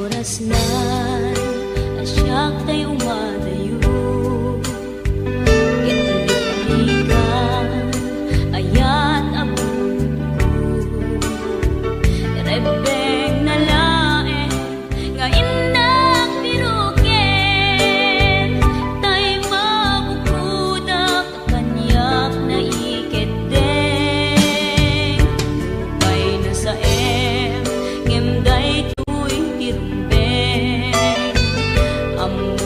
oras na asyak tay umadayo. Italikan ayat abong rebeng na lae nga indak piruken tay mabukudak kanyak na iketeng upay na sa ngem day tuy tirumbeng amu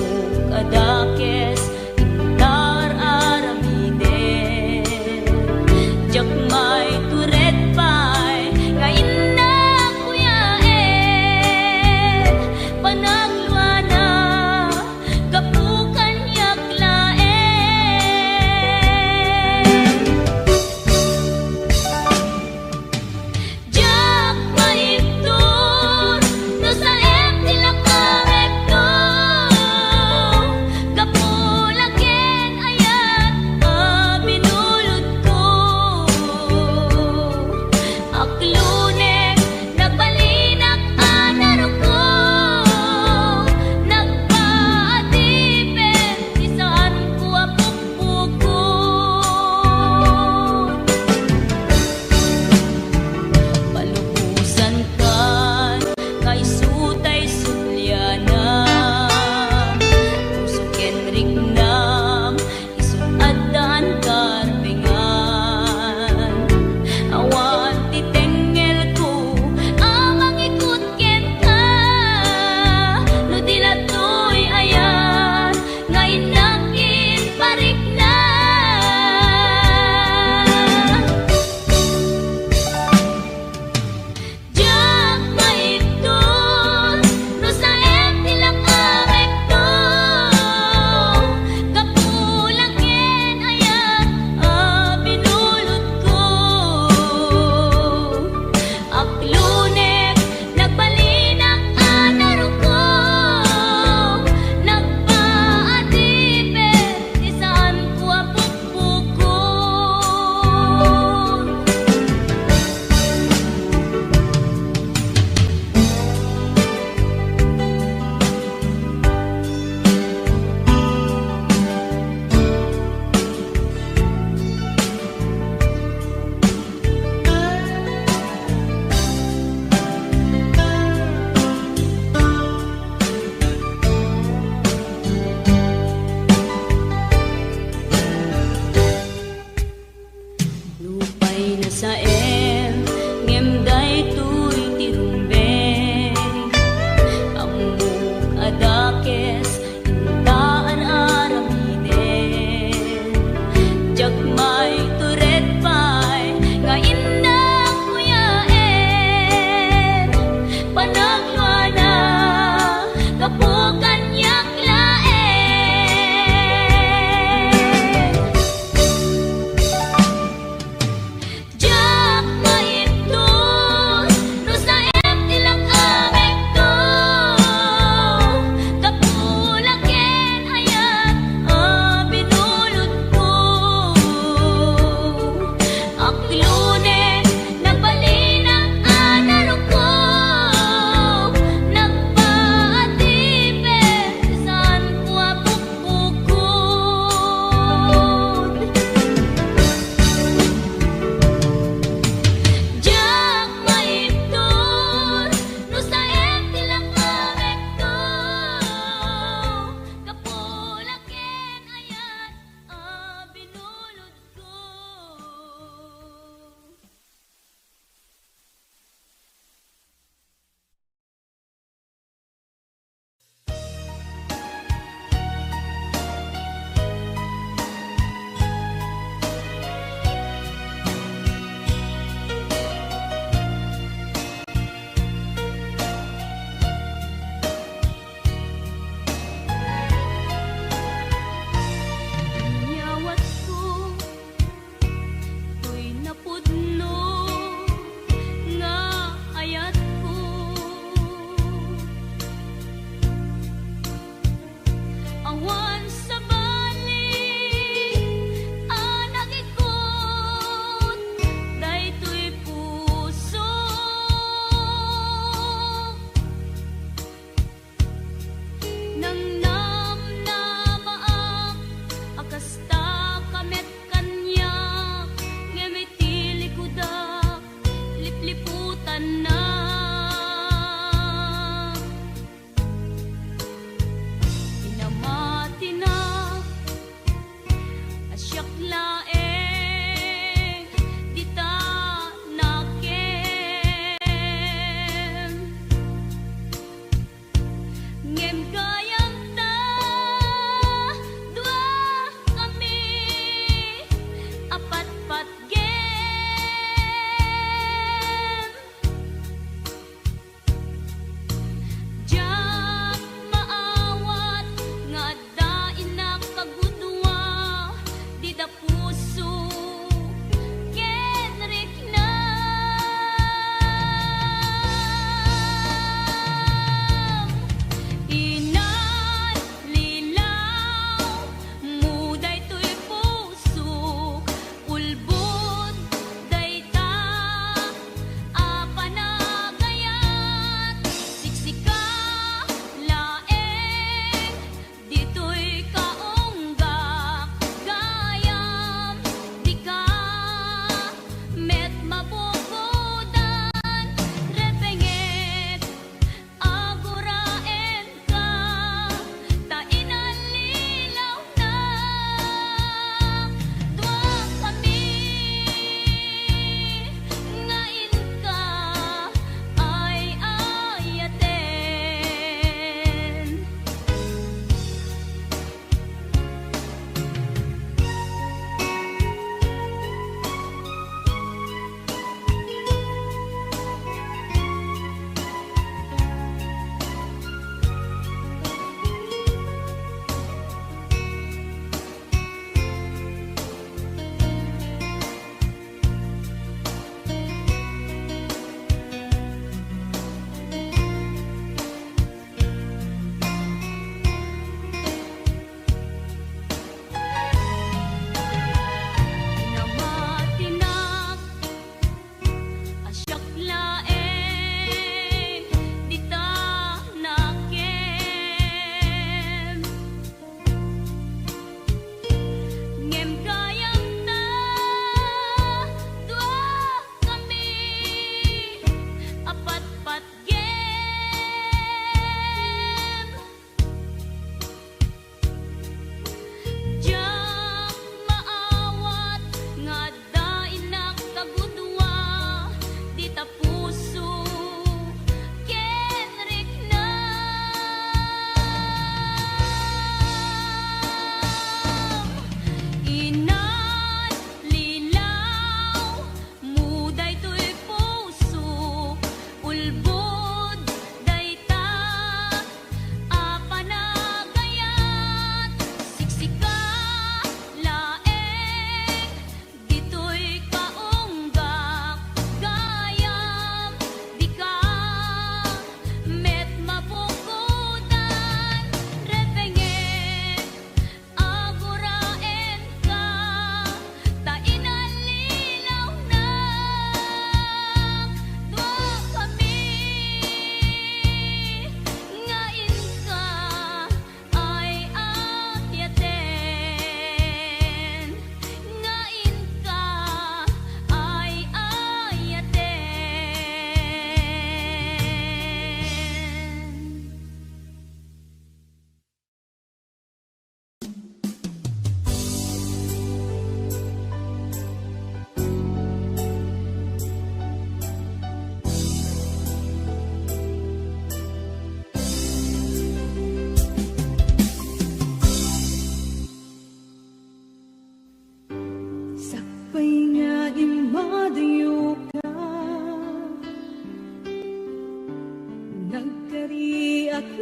Pilak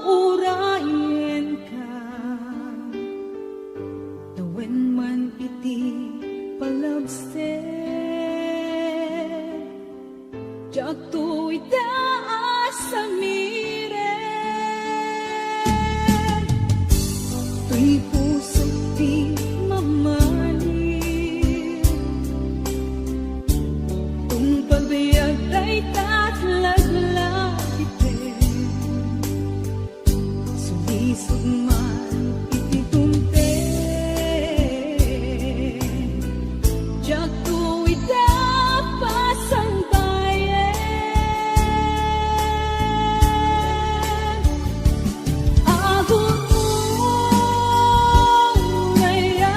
ngururayan ka, tawen man iti palabsen, jak tu itaas sa miren, tuy puso di mamanin, tung pagbayag ay tatlaglag itin, sulisog man iti tumten, jak tu itapas ang bayan. Agon mo ngayon,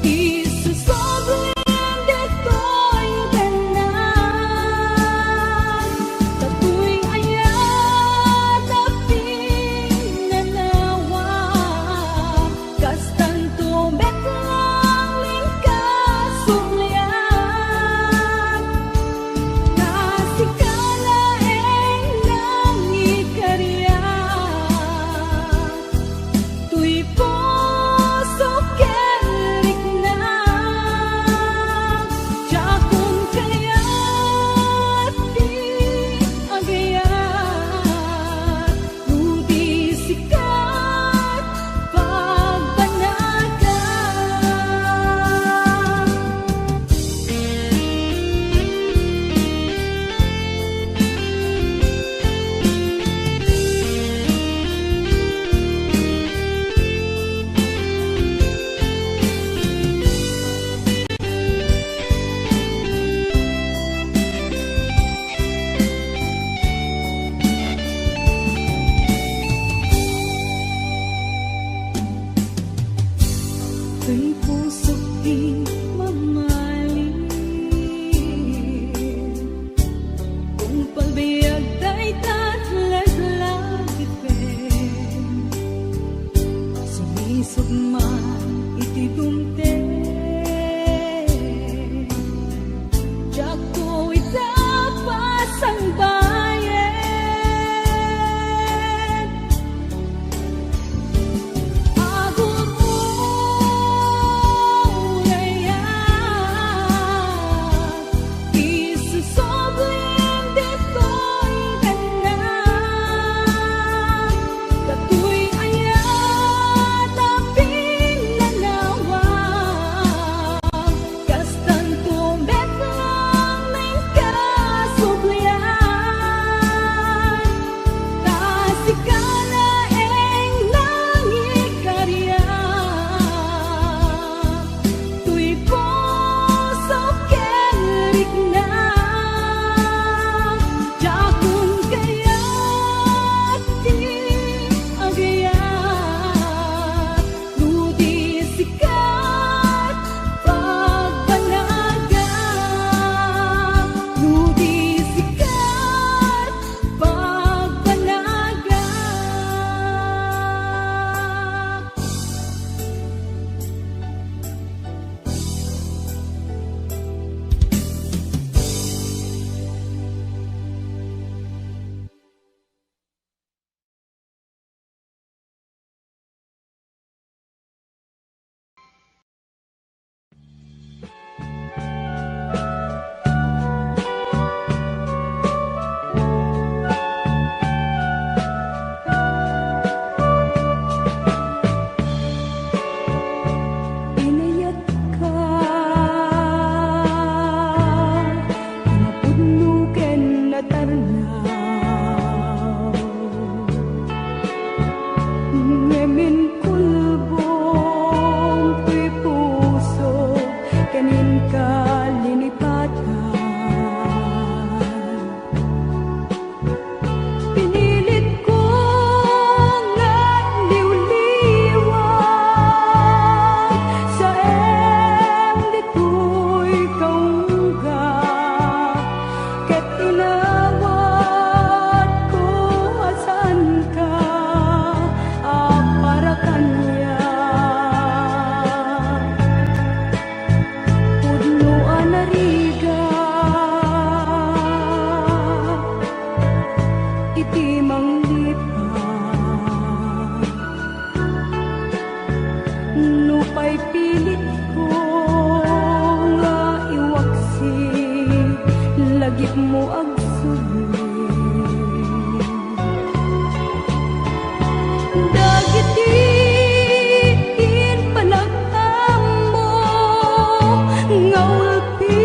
isusoblin dito'y ganan, tato'y ayan na pinanawa, kastan tumeklang lingkasumlian, nasikalaeng ng ikarya, tuy puso kerik na, jakong kaya't di agayat, rudi sikat pagbanagan. Tuy puso't di mamahalin, kung pagbayag ay tatlaglag itin, sumisog man iti dumten, jak ko itapas ang bayan. Agon mo ngayon, isusoblin dito'y ganan, tato'y ayan na pinanawa, iti manglipat nupay pilit ko nga iwaksi lagip mo agsubli dagiti panagamo nga ulpit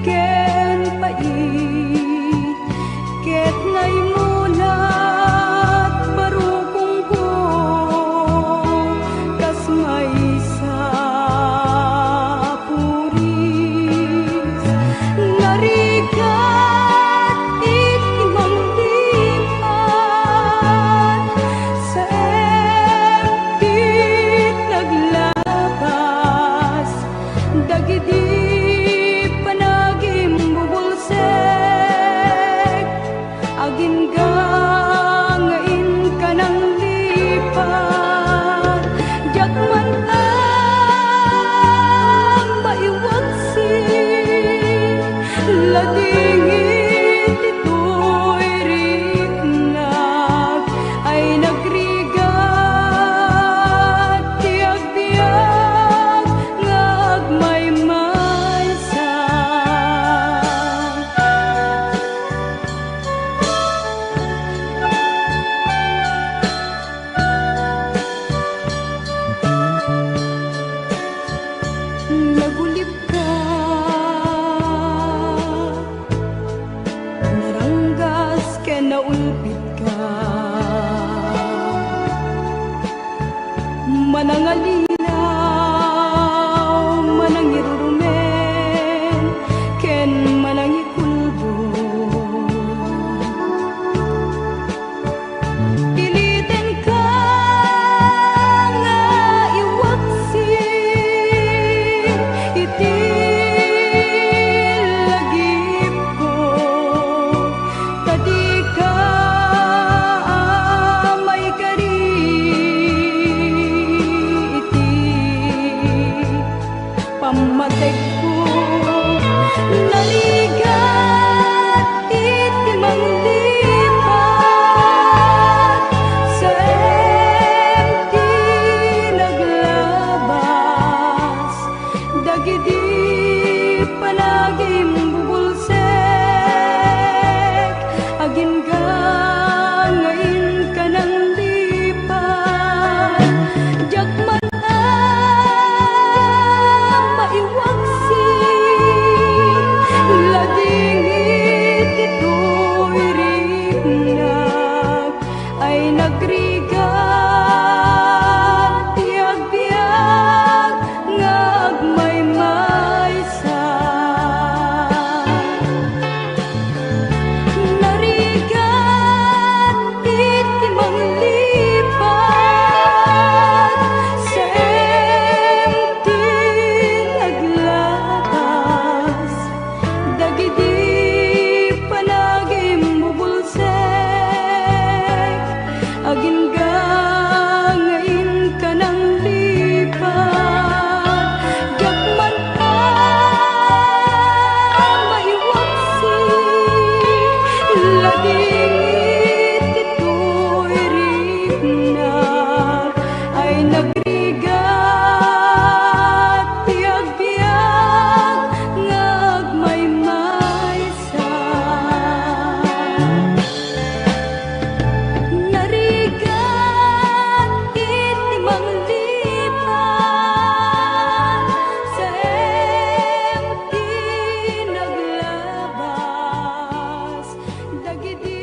ken pait ket ngay mulat barukong ko kas may sa puris ngarigat iti manglipat sa empit naglabas dagiti panagim bubulsek agin gangain ka ng lipat jakman ang maiwaksi ladingit ito'y riknag ay nagrigat tiag-tiag ngagmaymaysa nagulip ka naranggas ken naulpit ka manangalinaw manangirurumen ken manangikulbo piliten ka nga iwaksi iti lagip ko kadi ka may kari iti pamatek ko naligat iti manglipat sa empty naglabas dagiti panagim bubulsek agin gangain ka ng lipat jakman ang maiwaksi ladingit ito'y riknag ay nagrigat tiag-tiag ngagmaymaysa narigat iti manglipat sa empty naglabas dagiti panagim bubulsek agin gangain ka ng lipat jakman ang maiwaksi ladingit ito'y riknag ay nagrigat tiag-tiag ngagmaymaysa narigat iti manglipat sa empty naglabas dagiti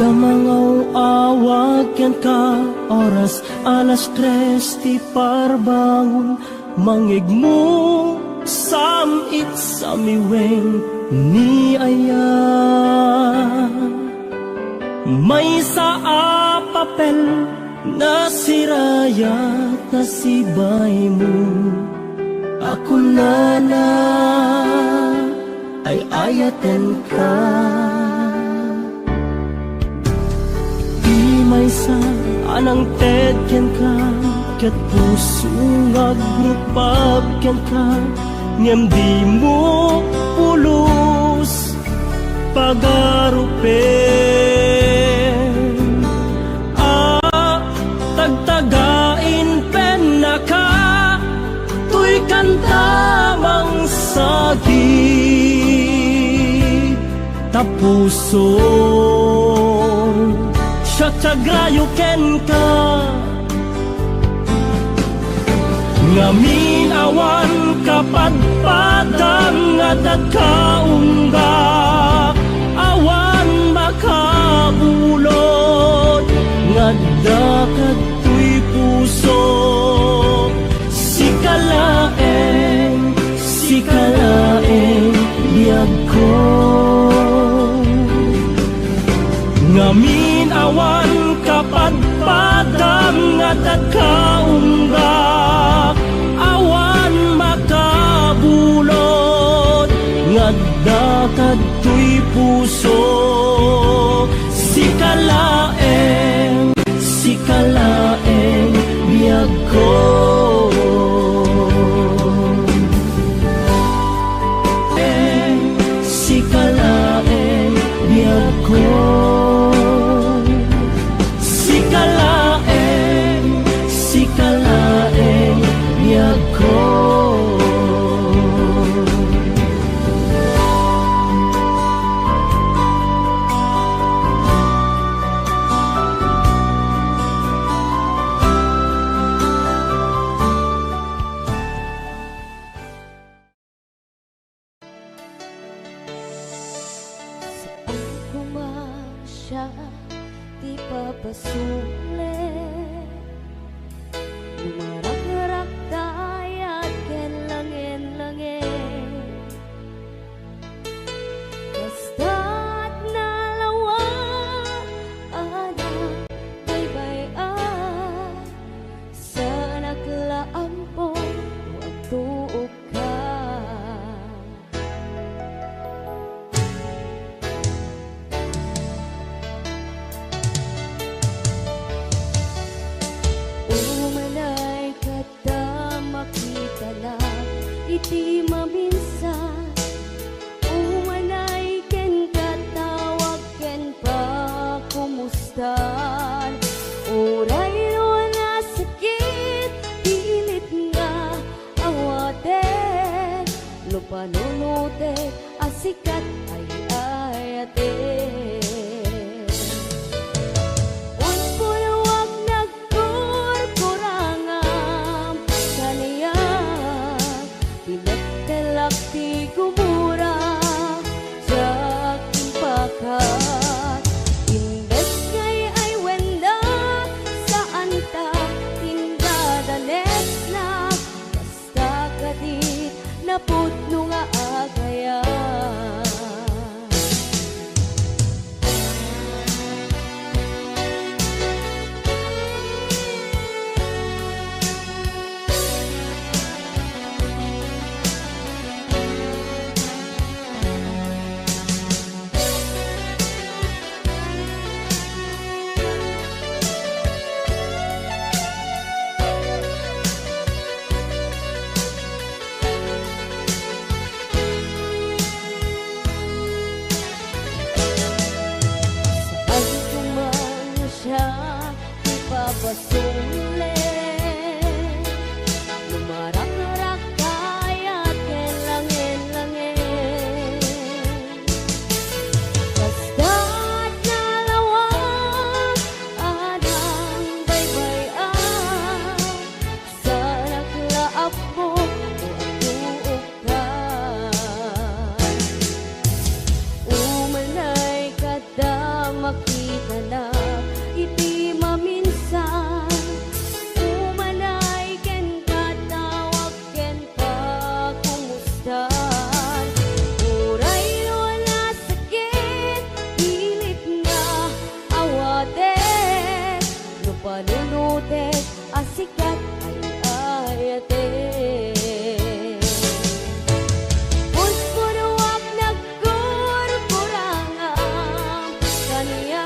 Damangaw-awag yan ka oras alas 3 ti parbangon mangigmo samit sa miweng ni aya may sa papel na sirayat na sibay mo ako na ay ayaten ka may sa anang tedyan ka kat puso ngagrupab yan ka ngem di mo pulos pagarupen tagtagain pen na ka tuy kantamang sagi tapuso tiagrayo ken ka. Ngamin awan kapadpadang nga dagkaungga, awan makabulod nga dakadtoy puso. Sikalaeng biyag ko. Ngamin awan kapadpadang nga dagkaungga, awan makabulod nga dakadtoy puso. Sikalaeng biyag ko. Sikalaeng biyag ko. Sikalaeng biyag ko. Siya di papasulit, lumarak-rak dayat ken langin-langin, basta't nalawa ana baybayan sa naglaampo at tuog ka. Iti maminsan, umanay ken katawag ken pa kumustan. Uray na sakit, pilit nga awaten, lupanunutin, asikat ay ayaten. Unpunawag nagkurkurangam kaniya, pinagtalak di gumura sa aking pakat. Imbes kay ay wenda saan ta tindadanes na, basta kadit na putno nga agayan. Ipapasulit, lumarak-rak dayat ken langin-langin, basta't nalawang anang baybayan sa naglaap mo o atuog ka. Umanay kada makita na iti maminsan, umanay ken katawag ken pa kumustan. Uray na sakit, pilit nga awaten, lupanunutin, asikat ay ayaten. Unspunawag nagkurkurangam kaniya,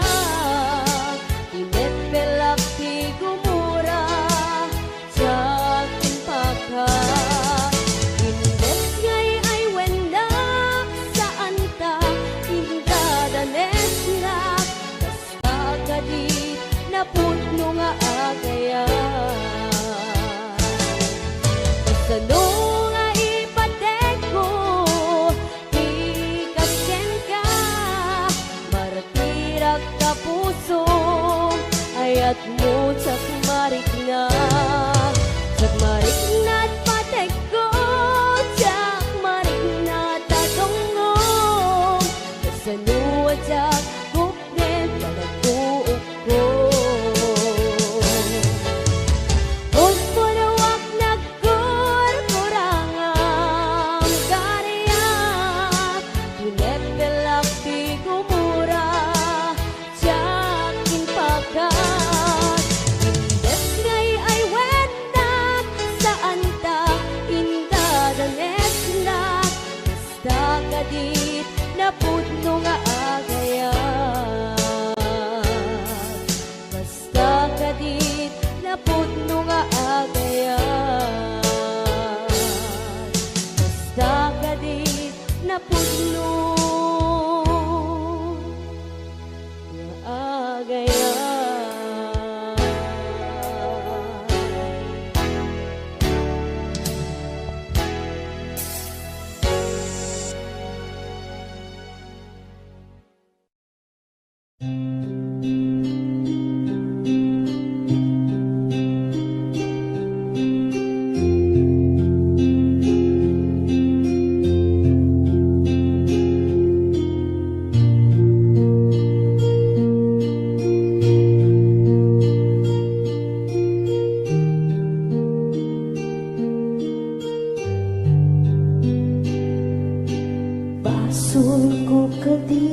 Basol ko kadi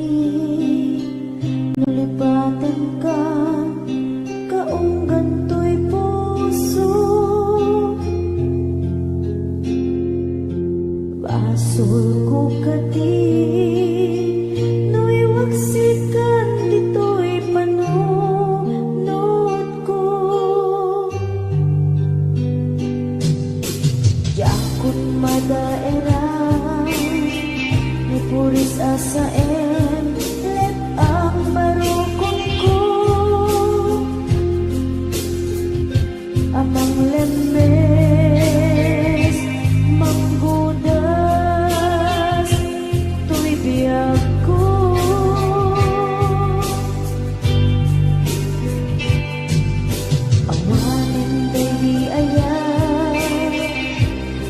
nulipatan ka kaong ganto'y puso. Basol ko kadi nuiwaksikan dito'y panunod ko. Yakot madaerang ni puris asaem let ang barukon ko. Amang lemes manggudas tuy biyag ko. Awanin baby ayan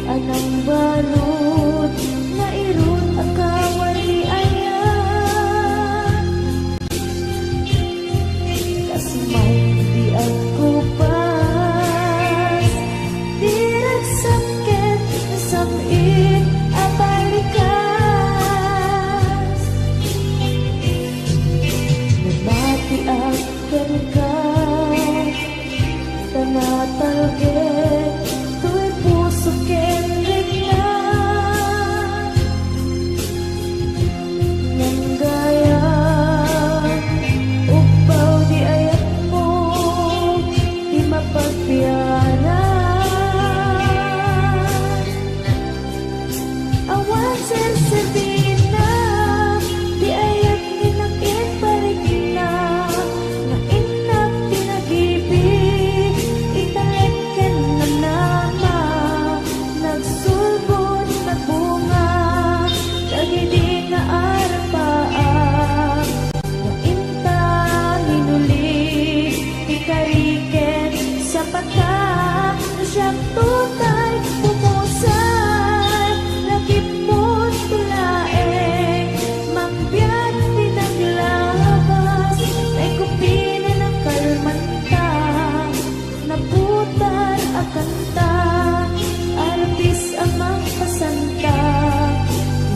anang balot na irot akawan ni ayan. Kasi may di ako pas dirag sakit na samit abalikas. Namati akan ka tanatalgit tuy puso kenrik na nang gaya upaw di ayat mo di mapagbiyanan. Awan serserbi na di ayat ninakit balik na na inak pinag-ibig italeken na nama nagsulbot na bunga dagiti nga arapaan na inta hinuli ikariken sa pata na siyang tutay pumusay nakipot tulaeng mangbiyan pinaglabas ay kupina ng kalmanta naputar akanta arpis amang pasanta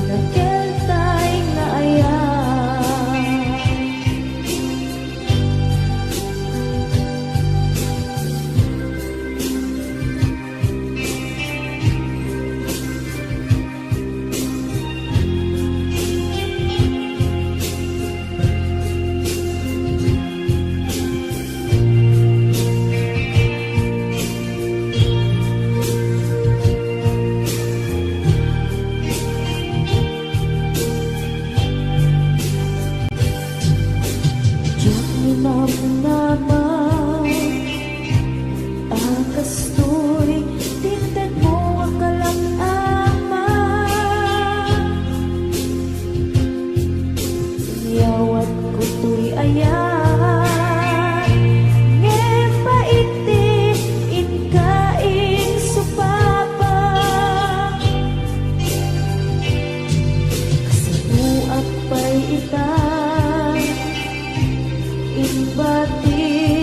nakeltay nga ayan. Diyak minamnaman akastoy tinted mo akalang ama. Niyawat ko tuy ayan ngemba iti inkaing supapa. Kasinuak pa'y ita inbati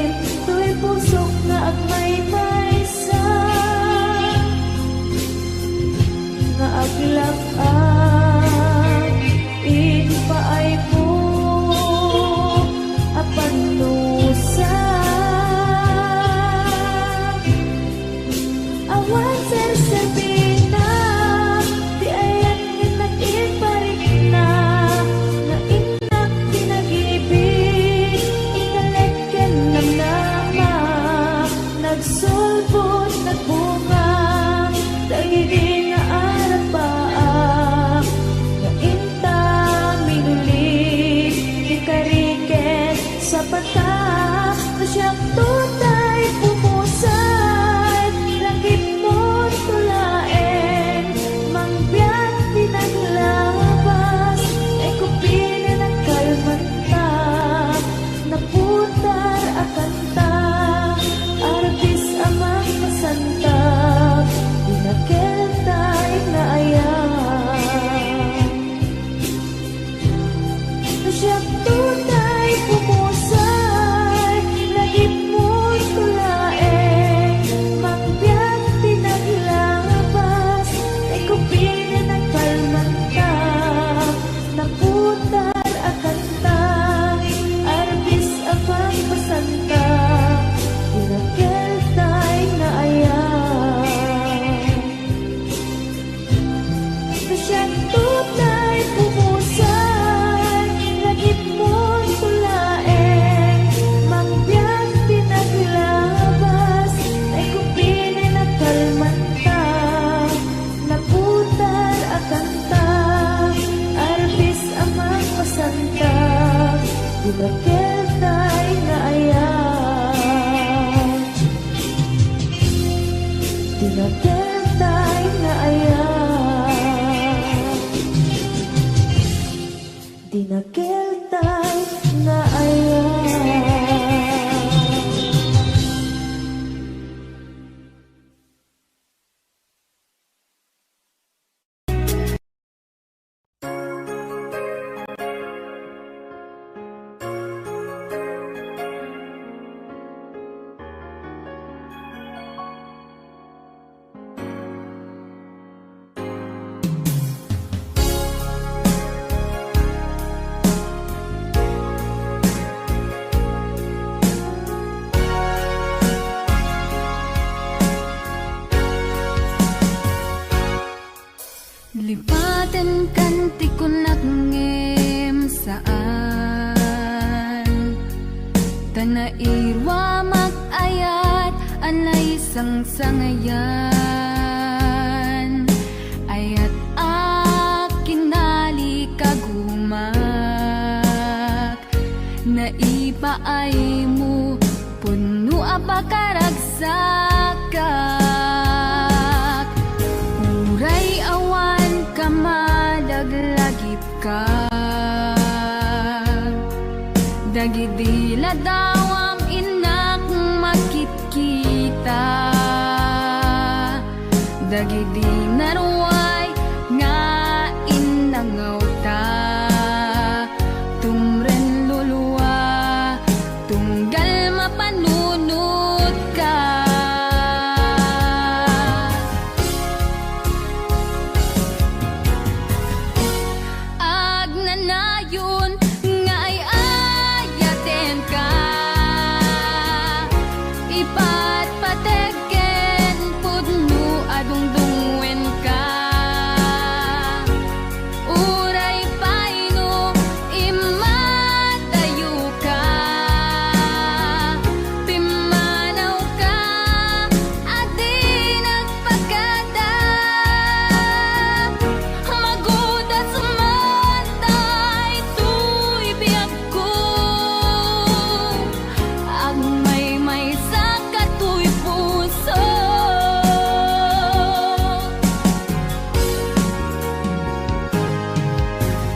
Tinakiltay nga ayaw, tinakiltay nga ayaw, tinakiltay nga ayaw. Lipatan kanti ko nakngem saan Tanairwa makayat anay sangsangayan Ayat akinali kagumak Naipaay mo puno apakaragsakak Uray awan ka madaglagip ka Dagidila dawam inak makikita Dagidi naruay nga inangaw ta Tumren luluwa tunggal mapanunod ka Agnanayon nga ay ayaten ka Ipatpategen pudno adungdungwen ka Uray paino imatayo ka Pimanaw ka at di nagpagkada Magudas man tay tuy biyag ko Ang may sa katuy puso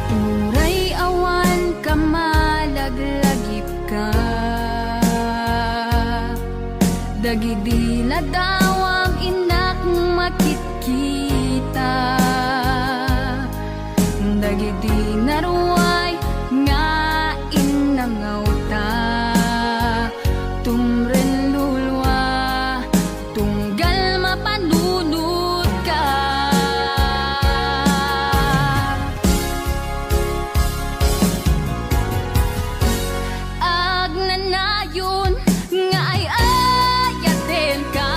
Uray awan ka malaglagip ka Dagidila dawam inak makikita Dagidi naruay nga inangaw ta Tumren lulwa tunggal mapanunod ka Agnanayon nga ay ayaten ka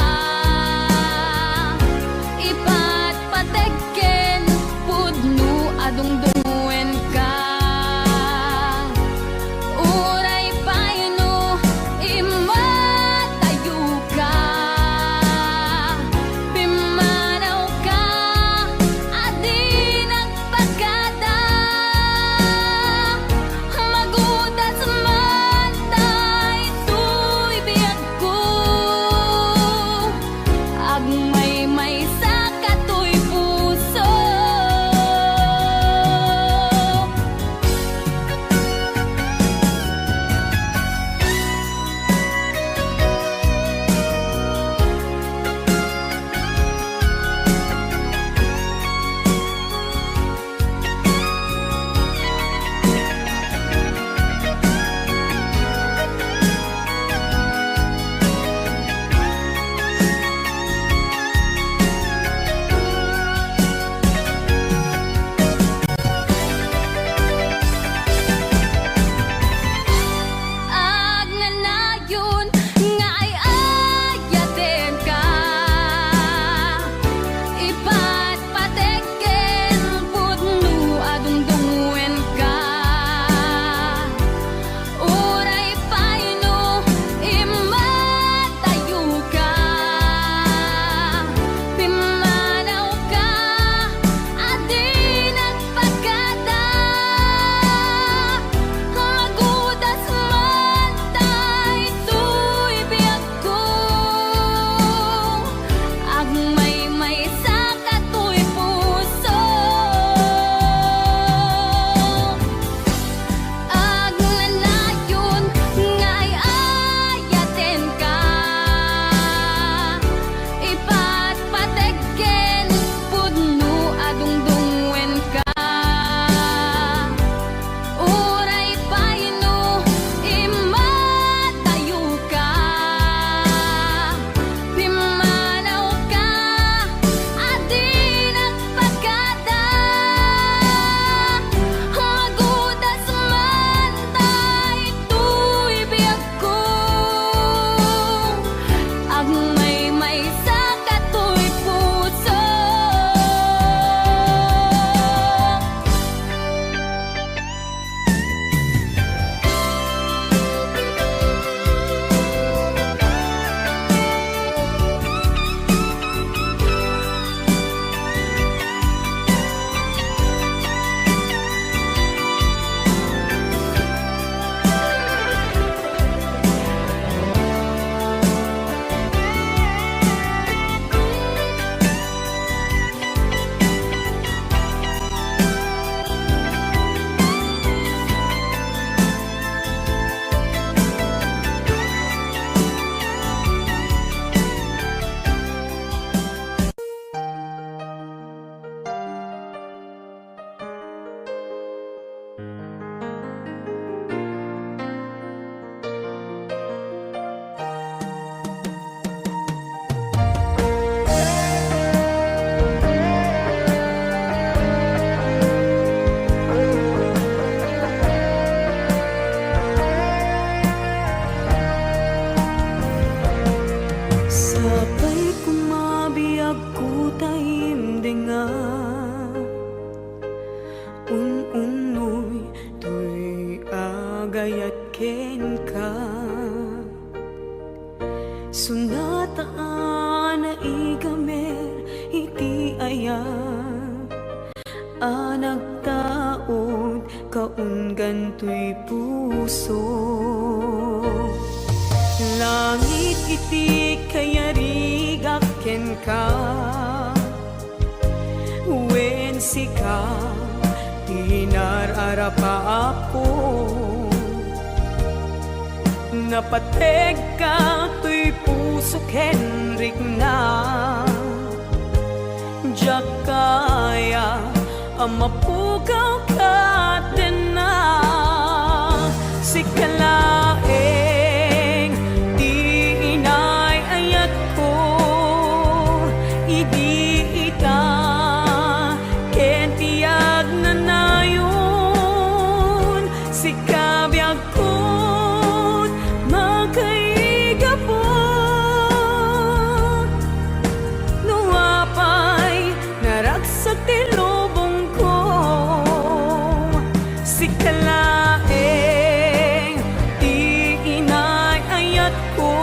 ken ka. Sunataan na igamer iti ayam, nagtaod kaunggan to'y puso. Langit iti kayarigak ken ka, wen sika tinararapa ako. Napateg ka to'y puso kenrik na, diyak kaya amapugaw ka din na. Sikalaeng di inay ayat ko, idi ita ken tiyag na nayon. Sikabiyag ko magkaigapon, nuapay naragsak ti lubong ko. Sikalaeng di inay ayat ko,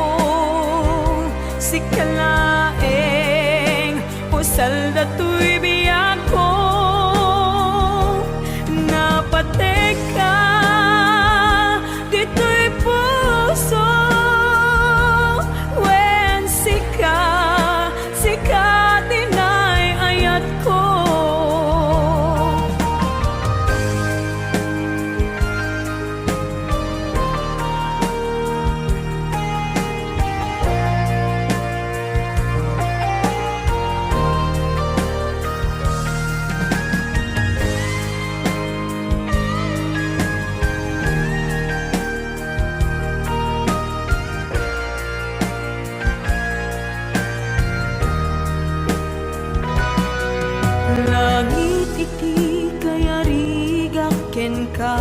sikalaeng pusal dato'y biyag ko. Napatek ka dito'y puso, wen sika tinay ayat ko. Langit iti kayarigak ken ka,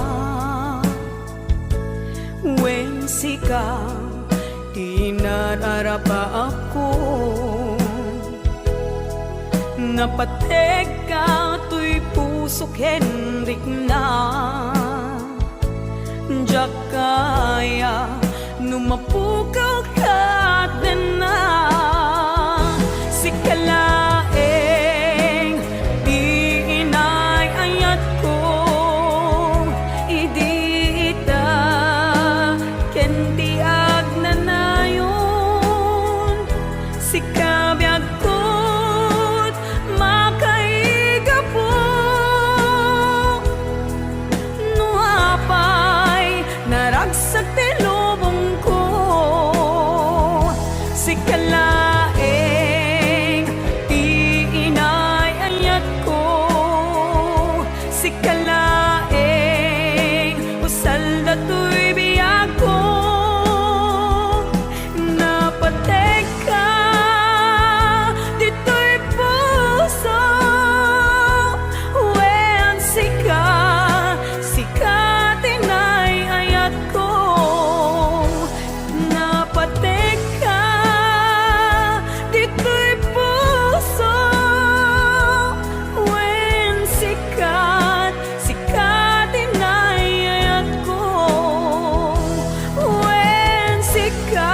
wen sika tinararapa ako. Napateg ka to'y puso kenrik na, diyak kaya numapugaw ka din na. Sikalaeng di inay ayat ko, idi ita ken tiyag na nayon. Sikabiyag ko't makaigapon, nuapay naragsak ti lubong ko. Sikalaeng di inay ayat ko, sikalaeng usal dato'y biyag ko. Napateg ka dito'y puso, wen sika tinay ayat ko. Napateg ka dito'y puso, wen sika tinay ayat ko. Wen sika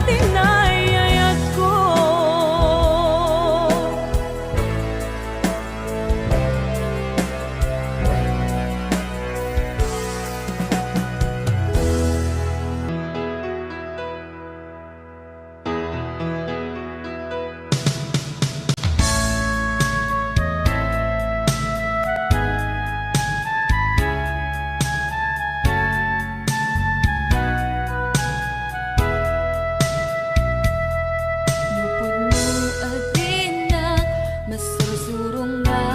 tinay ayat ko. Lupod mo adinak, mas sursurong nga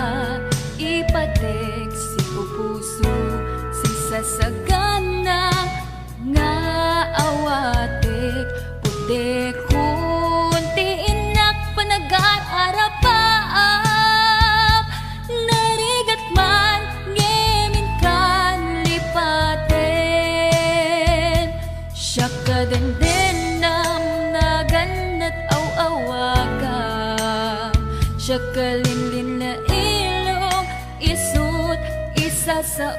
ipatek si pupuso, si sasagana nga awatek. Puti kunti inak panag-aarapaap, narigat man ngemin kan lipaten. Siya kadendenam naganat aw-awagan, siya kalinlin na ilong isut isa sa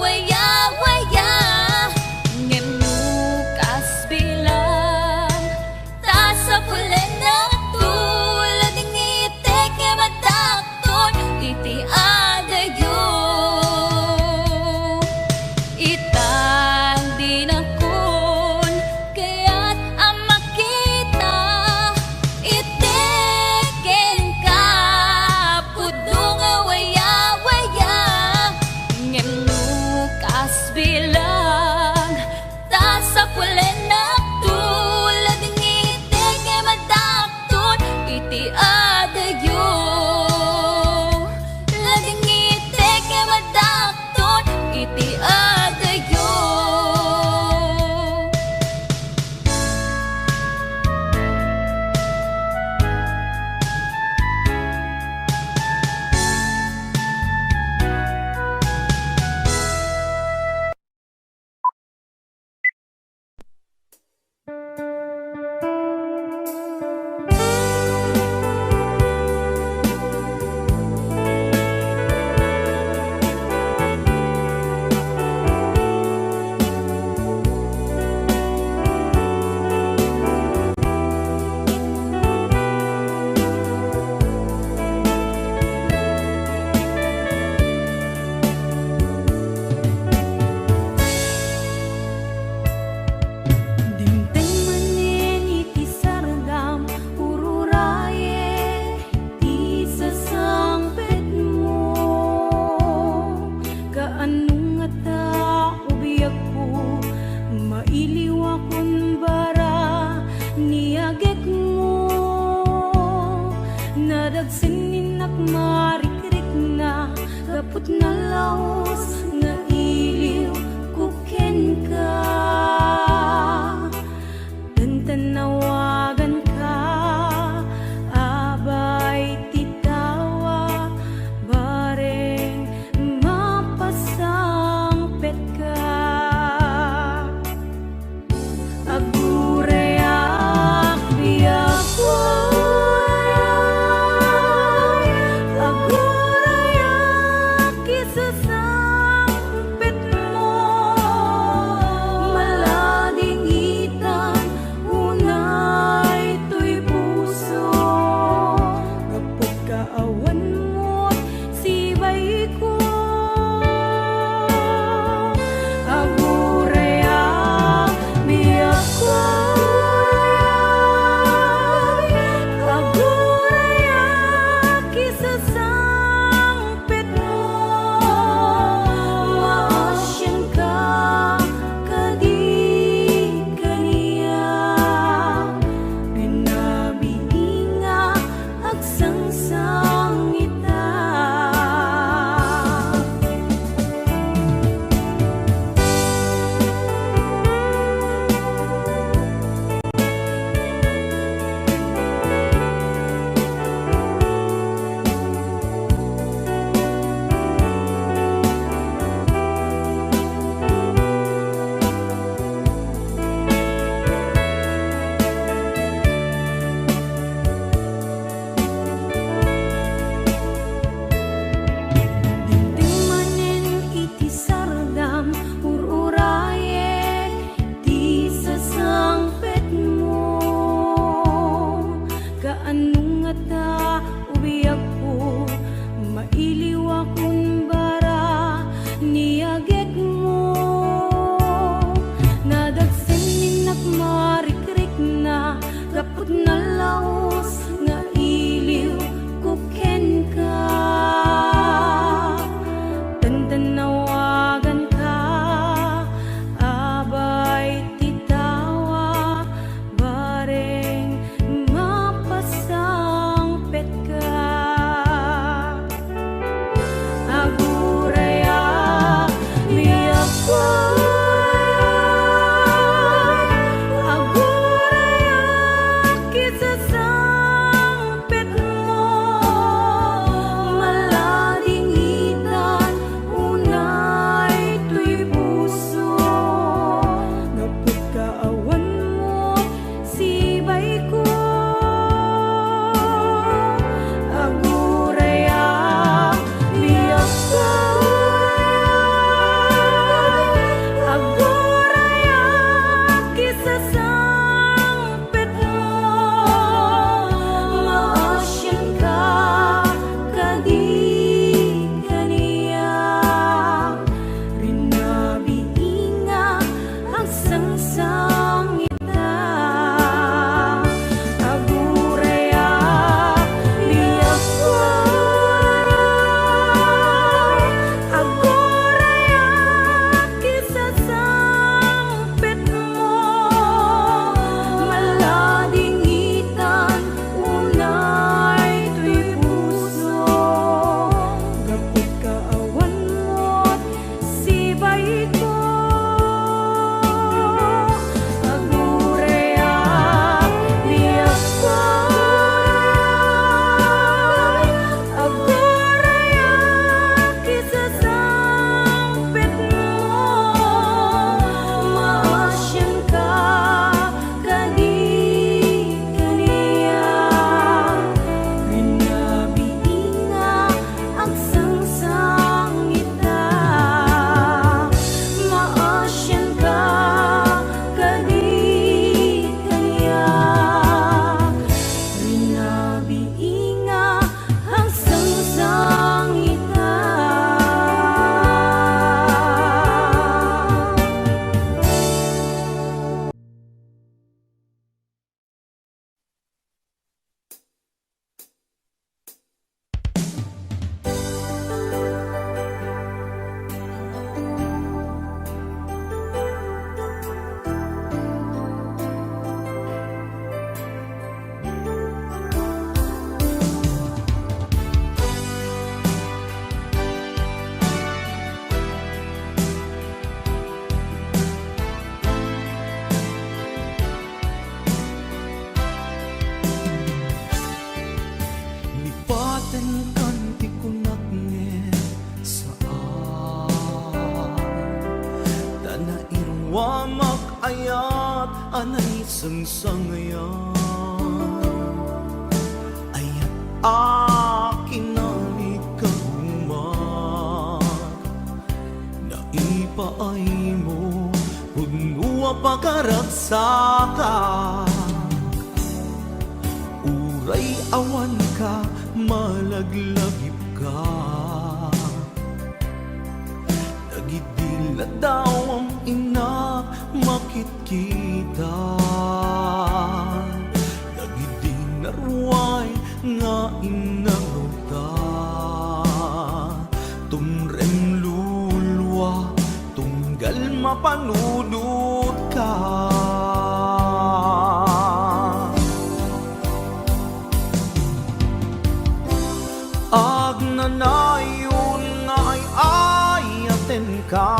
waya-waya ngem nukas bilang ta sa pulen na tulad ng itik e madakton iti adayo itang dinakon kaya't ang makita itikin ka pudong waya-waya ngem nukas bilang ta sa pulen na tulad ng itik e madakton iti adayo lading itik e madakton iti adayo. Dimteng manen iti sardam ururaye ti sasangpet mo kaanong ata ubiyag ko mailiwakon bara niagek mo nadagsinig marikrik na gapot na laos nga iliw kuken ka tanawagan ka abay titawa bareng mapasangpet ka agurayak biyakoy agurayak isasangpet mo malading itan unay to'y puso kapag kaawan mo't sibay ko agurayak biyakoy agurayak isasangpet mo maasyan ka kadi kaniya pinabiinga agsangsang ita Dimteng manen iti sardam ururaye ti sasangpet mo kaanong ata ubiyag ko mailiwakon bara niagek mo nadagsinig marikrik na gapot na laos nga iliw kuken ka tanawagan ka abay titawa bareng mapasangpet ka agurayak biyakoy agurayak isasangpet mo malading itan unay to'y puso napot kaawan mo sibay ko agurayak biyakoy Wamak ayat anay sangsangayan ayat akin na ikahumat na ipaay mo punua pagkaragsaka uray awan ka malaglagip ka nagidila daw ang ina makitkita nagidinarway nga inaruta tumrem lulwa tunggal mapanunod ka agnanayon nga ay ayaten ka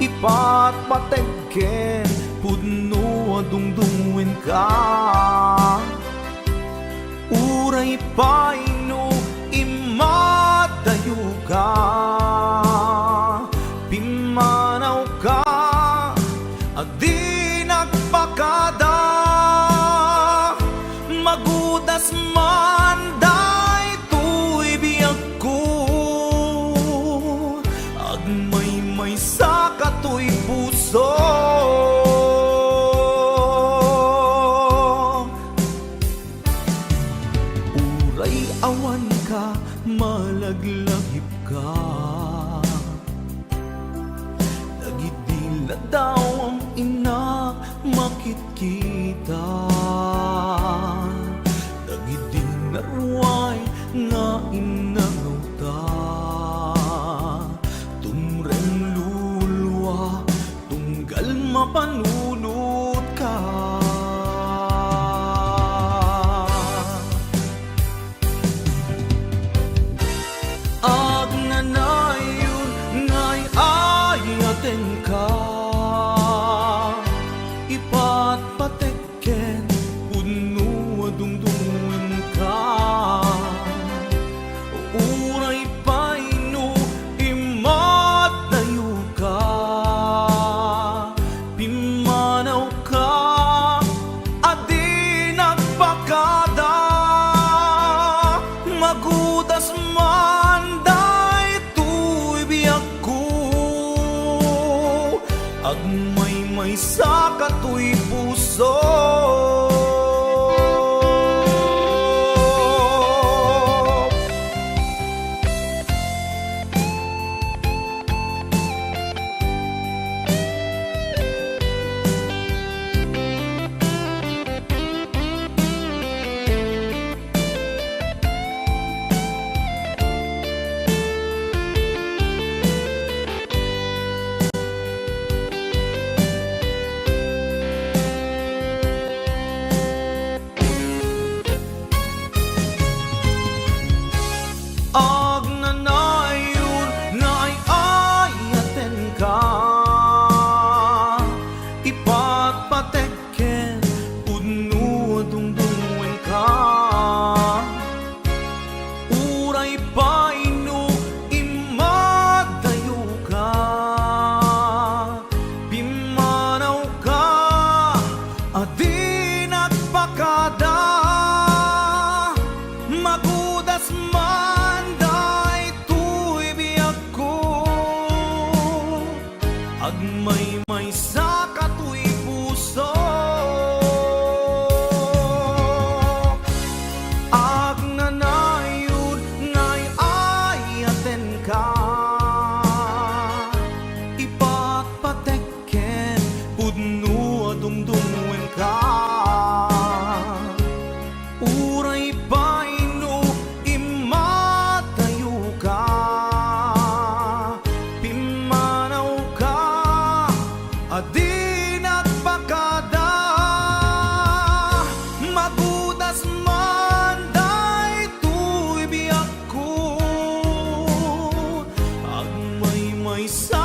ipat pategken pudno adungdungwen ka uray paino imadayo ka pimanaw ka adi nagpakada magudas man day tuy biyag ko agmay sa katoy puso uray awan ka malaglagip ka nagidila daw ang ina makitkita nagidinarway nga inaruta tumrem lulwa tunggal mapanunod ka agnanayon nga'y ayaten ka ipat patekken puno adungdungwen ka uray paino imadayo ka pimanaw ka adi nagpakada magudas man day tuy biyag ko agmay sa katoy puso agnanayon nga ay ayaten ka ipat patekken pudno adungdungwen ka uray paino imadayo ka pimanaw ka adi nagpakada magudas man day tuy biyag ko agmay sa katoy puso agnanayon nga'y ayaten ka ipat patekken pudno adungdungwen ka uray paino imadayo ka pimanaw ka adi nagpakada magudas man day tuy biyag ko agmay sa